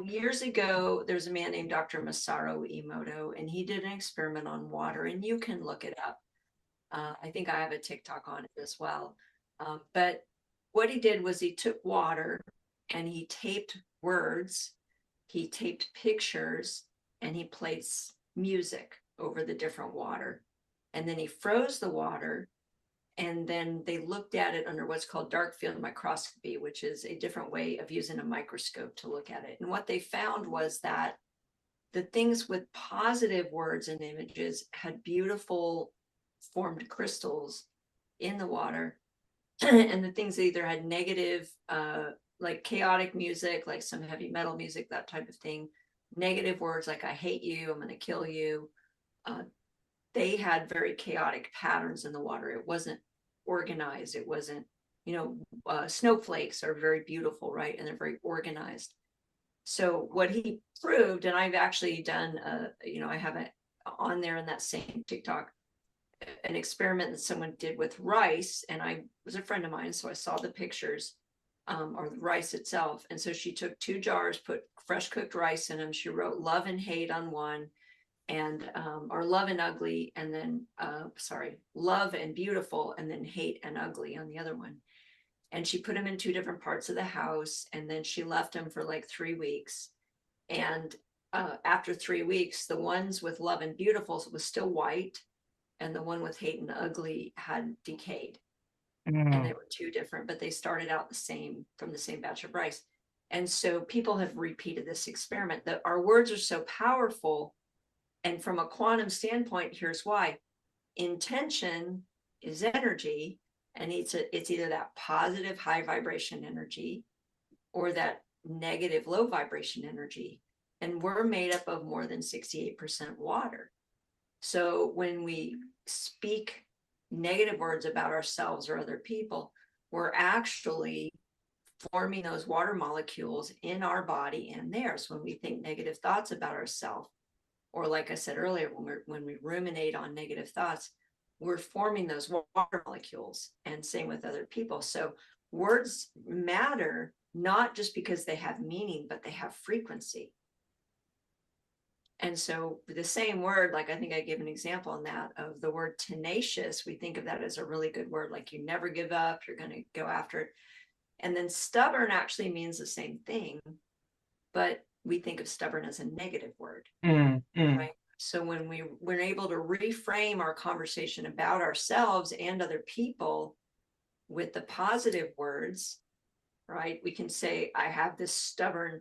years ago, there's a man named Dr. Masaru Emoto, and he did an experiment on water, and you can look it up. I think I have a TikTok on it as well. But what he did was he took water and he taped words, he taped pictures, and he played music over the different water. And then he froze the water, and then they looked at it under what's called dark field microscopy, which is a different way of using a microscope to look at it. And what they found was that the things with positive words and images had beautiful formed crystals in the water. And the things that either had negative, like chaotic music, like some heavy metal music, that type of thing, negative words like I hate you, I'm going to kill you, they had very chaotic patterns in the water. It wasn't organized. It wasn't, snowflakes are very beautiful, right? And they're very organized. So what he proved, and I've actually done, I have it on there in that same TikTok, an experiment that someone did with rice, and I was a friend of mine, so I saw the pictures, or the rice itself. And so she took 2 jars, put fresh cooked rice in them. She wrote love and hate on one, and or love and ugly, and then love and beautiful, and then hate and ugly on the other one. And she put them in 2 different parts of the house, and then she left them for like 3 weeks. And after 3 weeks, the ones with love and beautiful was still white, and the one with hate and ugly had decayed. And they were 2 different, but they started out the same from the same batch of rice. And so people have repeated this experiment, that our words are so powerful. And from a quantum standpoint, here's why. Intention is energy, and it's either that positive high vibration energy or that negative low vibration energy. And we're made up of more than 68% water. So when we speak negative words about ourselves or other people, we're actually forming those water molecules in our body and theirs. When we think negative thoughts about ourselves, or like I said earlier, when we ruminate on negative thoughts, we're forming those water molecules, and same with other people. So words matter, not just because they have meaning, but they have frequency. And so the same word, like I think I gave an example on that of the word tenacious, we think of that as a really good word, like you never give up, you're going to go after it. And then stubborn actually means the same thing, but we think of stubborn as a negative word, right? So when we're able to reframe our conversation about ourselves and other people with the positive words, right? We can say, I have this stubborn